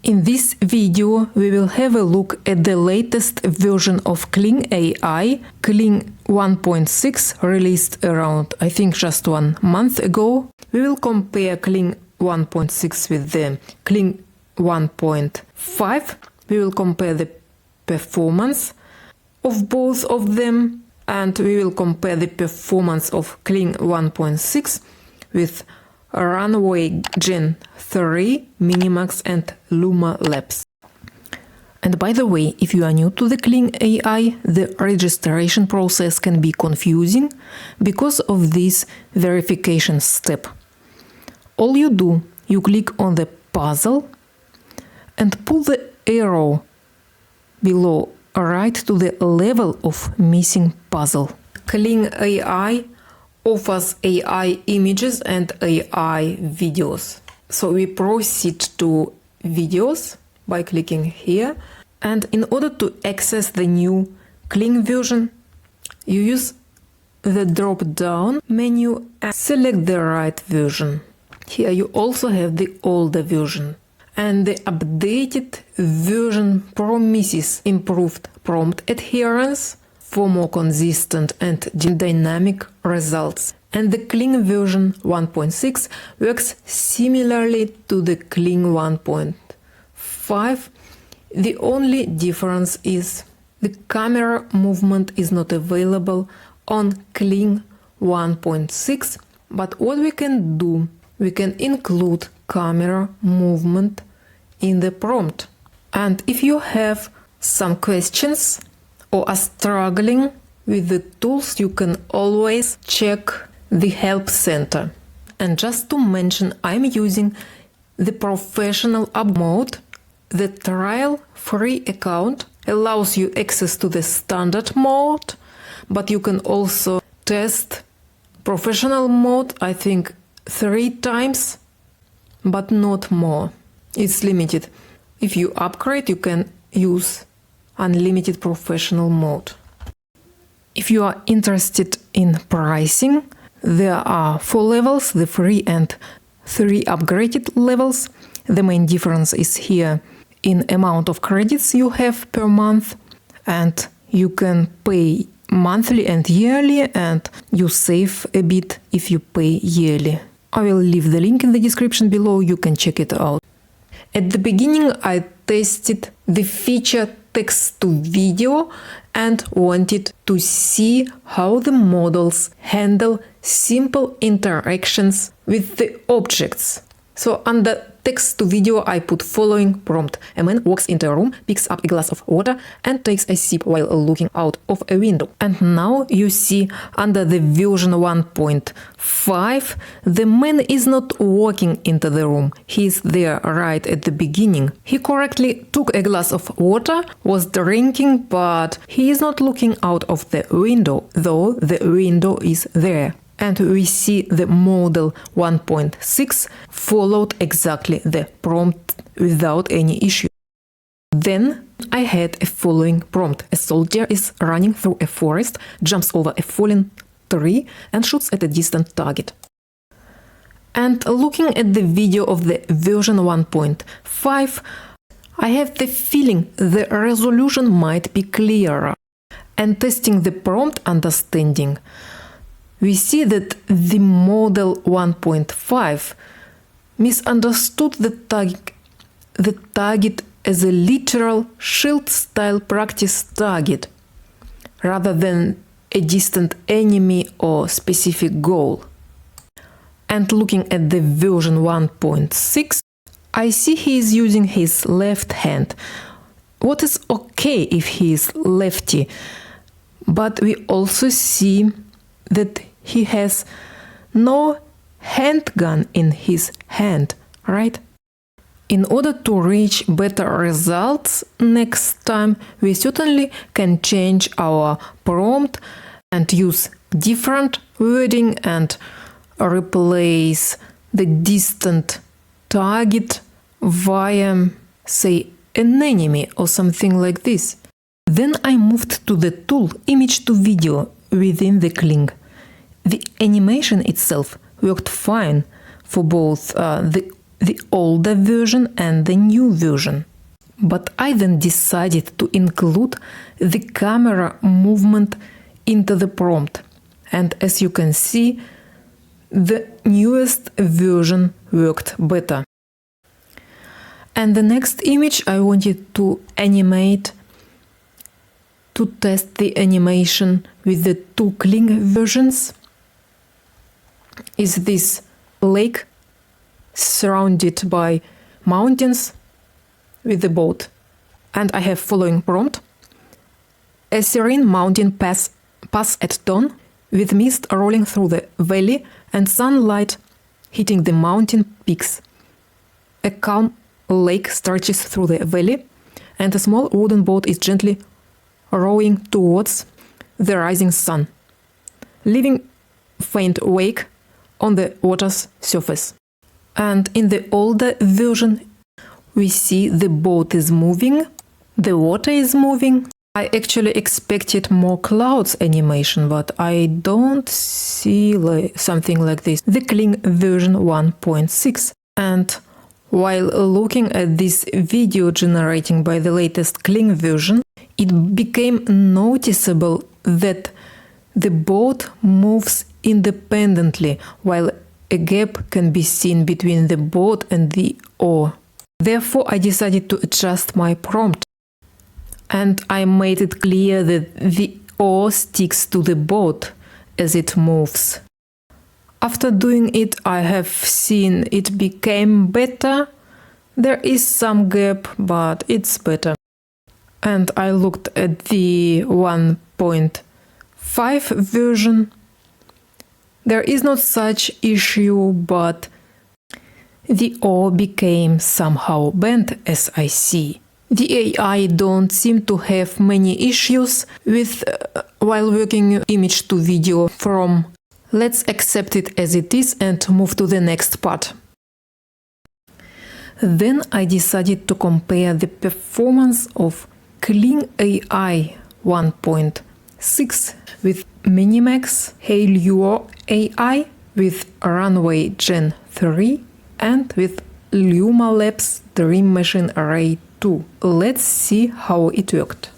In this video, we will have a look at the latest version of Kling AI, Kling 1.6, released around, I think, just 1 month ago. We will compare Kling 1.6 with the Kling 1.5. We will compare the performance of both of them, and we will compare the performance of Kling 1.6 with Runway Gen 3, Minimax and Lumalabs. And by the way, if you are new to the Kling AI, the registration process can be confusing because of this verification step. All you do, you click on the puzzle and pull the arrow below right to the level of missing puzzle. Kling AI offers AI images and AI videos. So we proceed to videos by clicking here. And in order to access the new Kling version, you use the drop-down menu and select the right version. Here you also have the older version. And the updated version promises improved prompt adherence for more consistent and dynamic results. And the Kling version 1.6 works similarly to the Kling 1.5. The only difference is the camera movement is not available on Kling 1.6, but what we can do, we can include camera movement in the prompt. And if you have some questions or are struggling with the tools, you can always check the help center. And just to mention, I'm using the professional app mode. The trial free account allows you access to the standard mode, but you can also test professional mode, I think 3 times, but not more. It's limited. If you upgrade, you can use unlimited professional mode. If you are interested in pricing, there are 4 levels, the free and 3 upgraded levels. The main difference is here in amount of credits you have per month, and you can pay monthly and yearly, and you save a bit if you pay yearly. I will leave the link in the description below, you can check it out. At the beginning, I tested the feature text-to-video and wanted to see how the models handle simple interactions with the objects. So under text-to-video, I put following prompt. A man walks into a room, picks up a glass of water and takes a sip while looking out of a window. And now you see under the version 1.5, the man is not walking into the room. He is there right at the beginning. He correctly took a glass of water, was drinking, but he is not looking out of the window, though the window is there. And we see the model 1.6 followed exactly the prompt without any issue. Then I had a following prompt. A soldier is running through a forest, jumps over a fallen tree and shoots at a distant target. And looking at the video of the version 1.5, I have the feeling the resolution might be clearer. And testing the prompt understanding, we see that the model 1.5 misunderstood the target as a literal shield-style practice target, rather than a distant enemy or specific goal. And looking at the version 1.6, I see he is using his left hand. What is okay if he is lefty, but we also see that he has no handgun in his hand, right? In order to reach better results next time, we certainly can change our prompt and use different wording and replace the distant target via, say, an enemy or something like this. Then I moved to the tool Image to Video within the Kling. The animation itself worked fine for both the the older version and the new version. But I then decided to include the camera movement into the prompt. And as you can see, the newest version worked better. And the next image I wanted to animate to test the animation with the two Kling versions is this lake surrounded by mountains with the boat. And I have following prompt. A serene mountain pass at dawn, with mist rolling through the valley and sunlight hitting the mountain peaks. A calm lake stretches through the valley, and a small wooden boat is gently rowing towards the rising sun, leaving faint wake on the water's surface. And in the older version, we see the boat is moving, the water is moving. I actually expected more clouds animation, but I don't see something like this. The Kling version 1.6. And while looking at this video generating by the latest Kling version, it became noticeable that the boat moves independently, while a gap can be seen between the boat and the oar. Therefore, I decided to adjust my prompt. And I made it clear that the oar sticks to the boat as it moves. After doing it, I have seen it became better. There is some gap, but it's better. And I looked at the 1.5 version. There is not such issue, but the oar became somehow bent, as I see. The AI don't seem to have many issues with while working image to video from. Let's accept it as it is and move to the next part. Then I decided to compare the performance of Kling AI 1.6 with Minimax Hailure AI, with Runway Gen 3 and with Lumalabs Dream Machine Array 2. Let's see how it worked.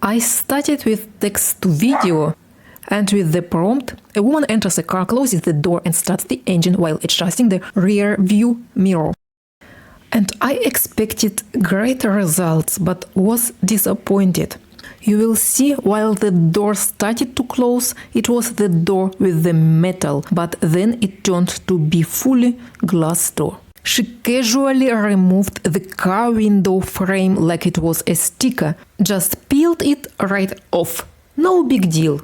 I started with text to video, and with the prompt, a woman enters a car, closes the door and starts the engine while adjusting the rear view mirror. And I expected greater results, but was disappointed. You will see while the door started to close, it was the door with the metal, but then it turned to be fully glass door. She casually removed the car window frame like it was a sticker, just peeled it right off. No big deal.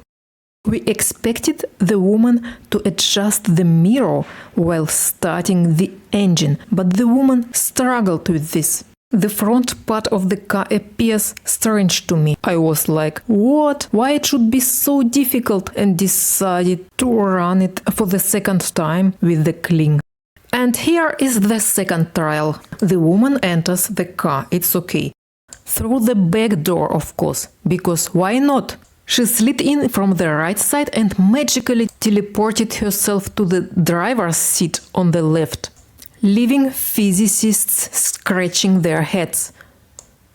We expected the woman to adjust the mirror while starting the engine, but the woman struggled with this. The front part of the car appears strange to me. I was like, what? Why it should be so difficult? And decided to run it for the second time with the Kling. And here is the second trial. The woman enters the car, it's okay. Through the back door, of course, because why not? She slid in from the right side and magically teleported herself to the driver's seat on the left, leaving physicists scratching their heads.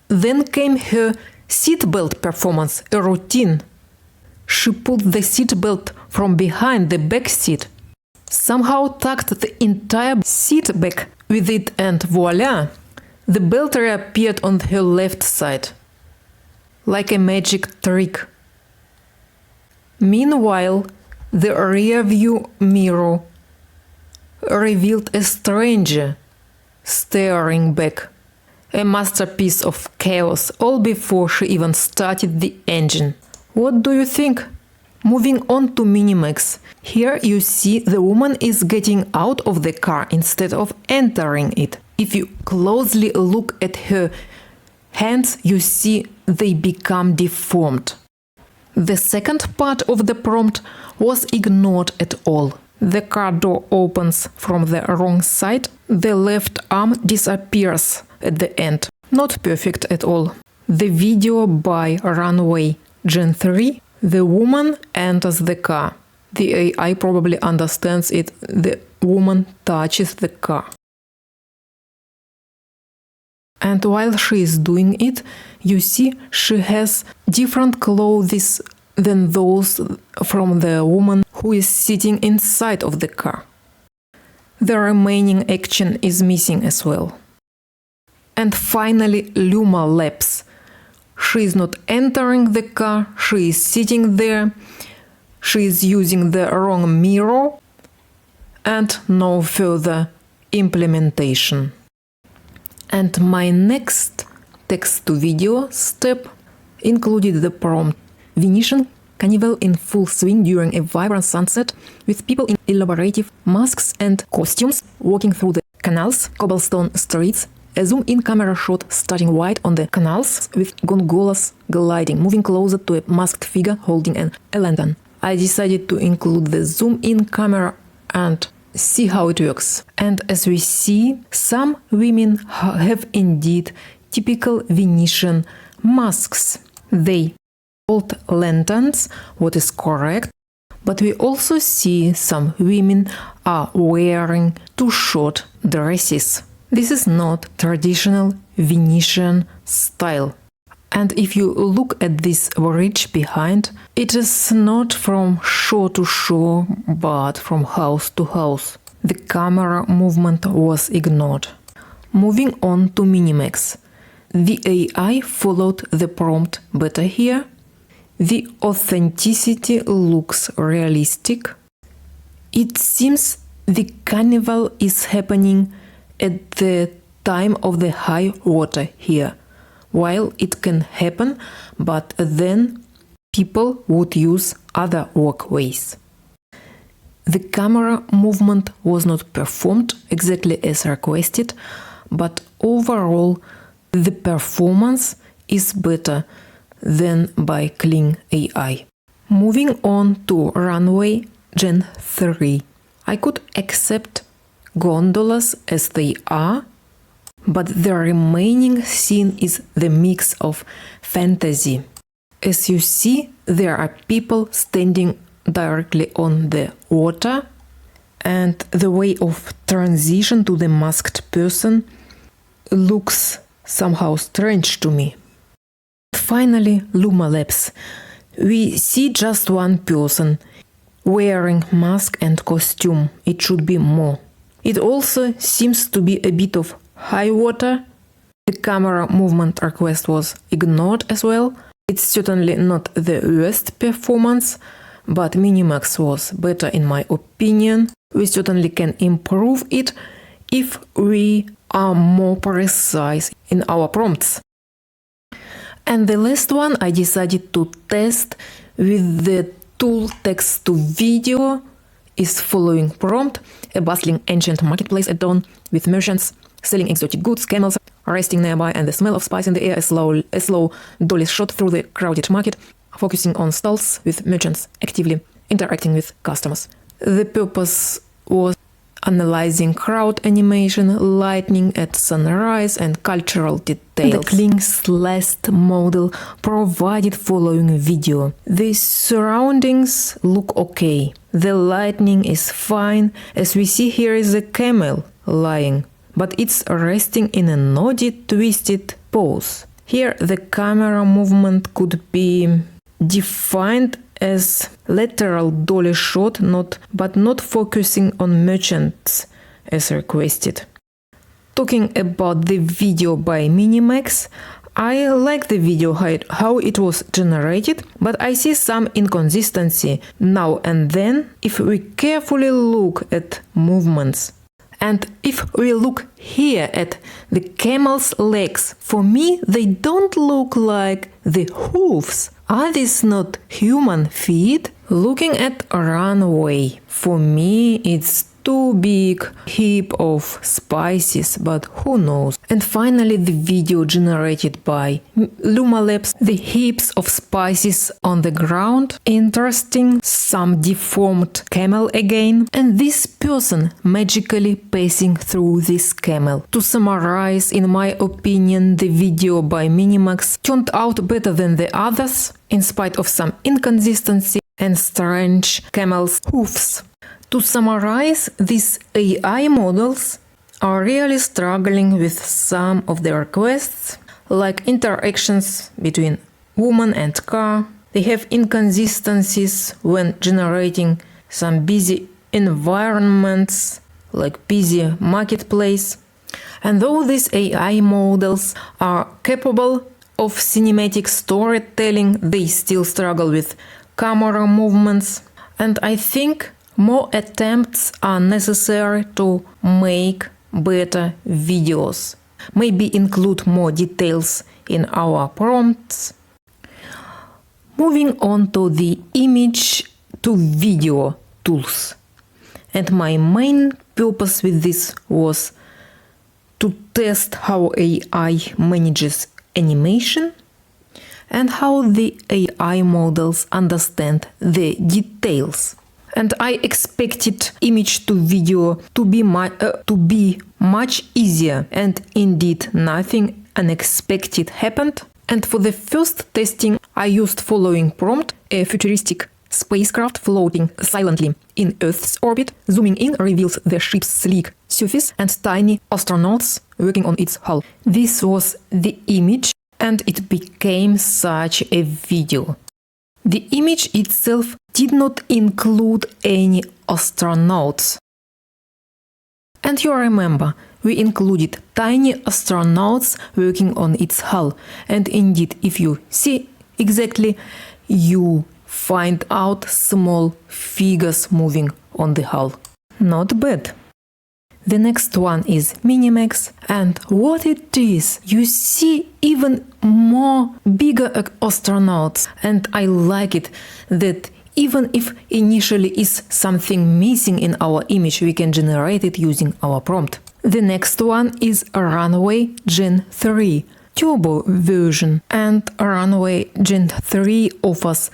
Then came her seatbelt performance, a routine. She put the seatbelt from behind the back seat, somehow tucked the entire seat back with it, and voila! The belt reappeared on her left side, like a magic trick. Meanwhile, the rear view mirror revealed a stranger staring back, a masterpiece of chaos, all before she even started the engine. What do you think? Moving on to Minimax. Here you see the woman is getting out of the car instead of entering it. If you closely look at her hands, you see they become deformed. The second part of the prompt was ignored at all. The car door opens from the wrong side, the left arm disappears at the end. Not perfect at all. The video by Runway Gen 3, the woman enters the car. The AI probably understands it. The woman touches the car. And while she is doing it, you see she has different clothes than those from the woman who is sitting inside of the car. The remaining action is missing as well. And finally, Lumalabs. She is not entering the car, she is sitting there, she is using the wrong mirror, and no further implementation. And my next text-to-video step included the prompt Venetian Carnival in full swing during a vibrant sunset with people in elaborate masks and costumes walking through the canals, cobblestone streets, a zoom-in camera shot starting wide on the canals with gondolas gliding, moving closer to a masked figure holding a lantern. I decided to include the zoom-in camera and see how it works. And as we see, some women have indeed typical Venetian masks. They hold lanterns, what is correct, but we also see some women are wearing too short dresses. This is not traditional Venetian style. And if you look at this bridge behind, it is not from shore to shore, but from house to house. The camera movement was ignored. Moving on to Minimax. The AI followed the prompt better here. The authenticity looks realistic. It seems the carnival is happening at the time of the high water here. While it can happen, but then people would use other walkways. The camera movement was not performed exactly as requested, but overall the performance is better than by Kling AI. Moving on to Runway Gen 3. I could accept gondolas as they are, but the remaining scene is the mix of fantasy. As you see, there are people standing directly on the water, and the way of transition to the masked person looks somehow strange to me. Finally, Lumalabs. We see just one person wearing mask and costume. It should be more. It also seems to be a bit of high water. The camera movement request was ignored as well. It's certainly not the worst performance, but Minimax was better in my opinion. We certainly can improve it if we are more precise in our prompts. And the last one I decided to test with the tool text to video is following prompt: a bustling ancient marketplace at dawn with merchants selling exotic goods, camels resting nearby, and the smell of spice in the air. A slow dolly shot through the crowded market, focusing on stalls with merchants actively interacting with customers. The purpose was analyzing crowd animation, lightning at sunrise, and cultural details. The Kling's last model provided following video. The surroundings look okay. The lightning is fine. As we see, here is a camel lying, but it's resting in a nodded, twisted pose. Here the camera movement could be defined as lateral dolly shot, but not focusing on merchants as requested. Talking about the video by Minimax, I like the video how it was generated, but I see some inconsistency now and then if we carefully look at movements. And if we look here at the camel's legs, for me they don't look like the hooves. Are these not human feet? Looking at Runway, for me it's too big heap of spices, but who knows. And finally the video generated by Lumalabs, the heaps of spices on the ground, interesting, some deformed camel again, and this person magically passing through this camel. To summarize, in my opinion, the video by Minimax turned out better than the others, in spite of some inconsistency and strange camel's hoofs. To summarize, these AI models are really struggling with some of the requests, like interactions between woman and car. They have inconsistencies when generating some busy environments, like busy marketplace. And though these AI models are capable of cinematic storytelling, they still struggle with camera movements. And I think more attempts are necessary to make better videos. Maybe include more details in our prompts. Moving on to the image to video tools. And my main purpose with this was to test how AI manages animation and how the AI models understand the details. And I expected image to video to be much easier, and indeed nothing unexpected happened. And for the first testing, I used following prompt: a futuristic spacecraft floating silently in Earth's orbit. Zooming in reveals the ship's sleek surface and tiny astronauts working on its hull. This was the image, and it became such a video. The image itself did not include any astronauts. And you remember, we included tiny astronauts working on its hull. And indeed, if you see exactly, you find out small figures moving on the hull. Not bad. The next one is Minimax, and what it is, you see even more bigger astronauts, and I like it that even if initially is something missing in our image, we can generate it using our prompt. The next one is Runway Gen 3 Turbo version, and Runway Gen 3 offers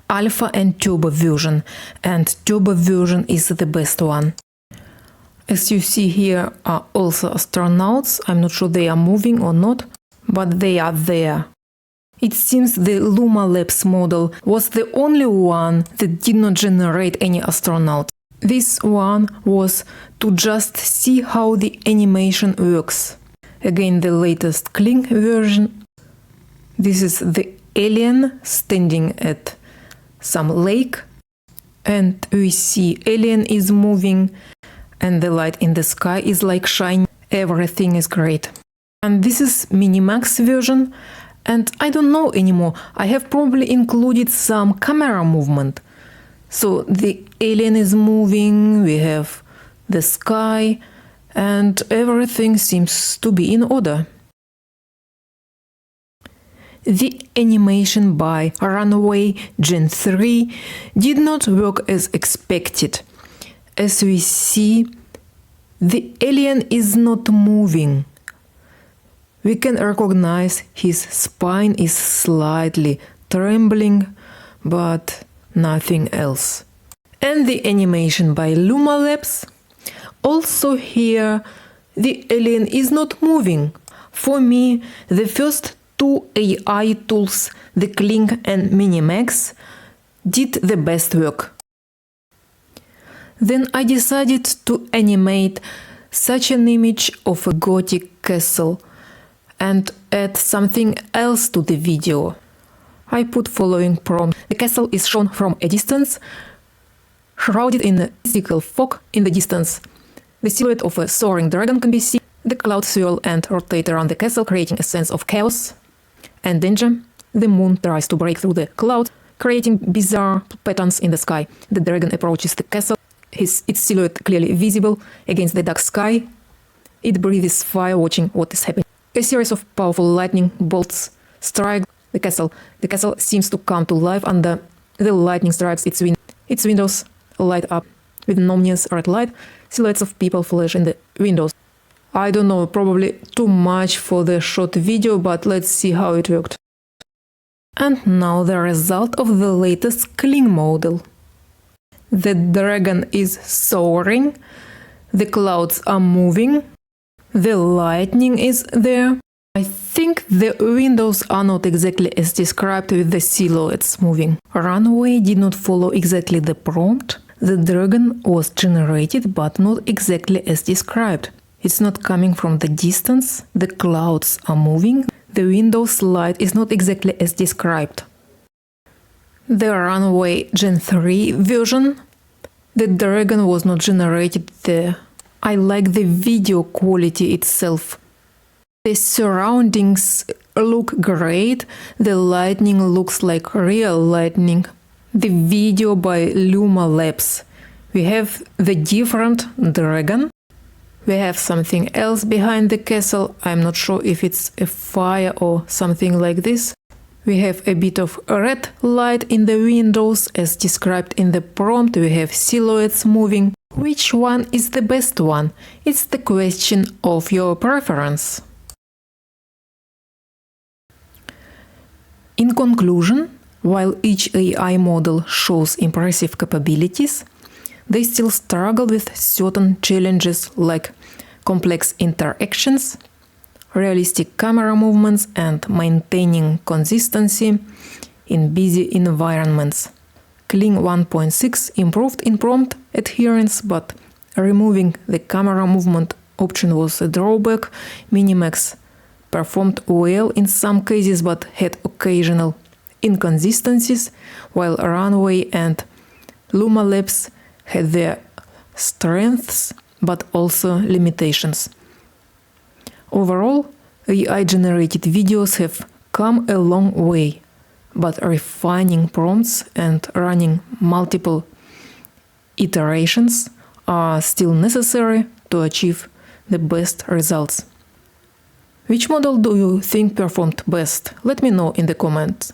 Alpha and Turbo version, and Turbo version is the best one. As you see here are also astronauts. I'm not sure they are moving or not, but they are there. It seems the Lumalabs model was the only one that did not generate any astronauts. This one was to just see how the animation works. Again, the latest Kling version. This is the alien standing at some lake, and we see alien is moving, and the light in the sky is like shining. Everything is great. And this is Minimax version, and I don't know anymore. I have probably included some camera movement. So the alien is moving, we have the sky, and everything seems to be in order. The animation by Runway Gen 3 did not work as expected. As we see, the alien is not moving. We can recognize his spine is slightly trembling, but nothing else. And the animation by Lumalabs, also here the alien is not moving. For me, the first two AI tools, the Kling and Minimax, did the best work. Then I decided to animate such an image of a Gothic castle and add something else to the video. I put following prompt. The castle is shown from a distance, shrouded in a mystical fog in the distance. The silhouette of a soaring dragon can be seen. The clouds swirl and rotate around the castle, creating a sense of chaos and danger. The moon tries to break through the clouds, creating bizarre patterns in the sky. The dragon approaches the castle, its silhouette clearly visible against the dark sky. It breathes fire, watching what is happening. A series of powerful lightning bolts strike the castle. The castle seems to come to life under the lightning strikes its windows light up with an ominous red light. Silhouettes of people flash in the windows. I don't know, probably too much for the short video, but let's see how it worked. And now the result of the latest Kling model. The dragon is soaring, the clouds are moving, the lightning is there. I think the windows are not exactly as described with the silhouettes moving. Runway did not follow exactly the prompt. The dragon was generated but not exactly as described. It's not coming from the distance, the clouds are moving, the Windows light is not exactly as described. The Runway Gen 3 version, the dragon was not generated there. I like the video quality itself. The surroundings look great, the lightning looks like real lightning. The video by Lumalabs. We have the different dragon. We have something else behind the castle. I'm not sure if it's a fire or something like this. We have a bit of red light in the windows as described in the prompt. We have silhouettes moving. Which one is the best one? It's the question of your preference. In conclusion, while each AI model shows impressive capabilities, they still struggle with certain challenges like complex interactions, realistic camera movements, and maintaining consistency in busy environments. Kling 1.6 improved in prompt adherence, but removing the camera movement option was a drawback. Minimax performed well in some cases but had occasional inconsistencies, while Runway and Lumalabs had their strengths but also limitations. Overall, AI-generated videos have come a long way, but refining prompts and running multiple iterations are still necessary to achieve the best results. Which model do you think performed best? Let me know in the comments.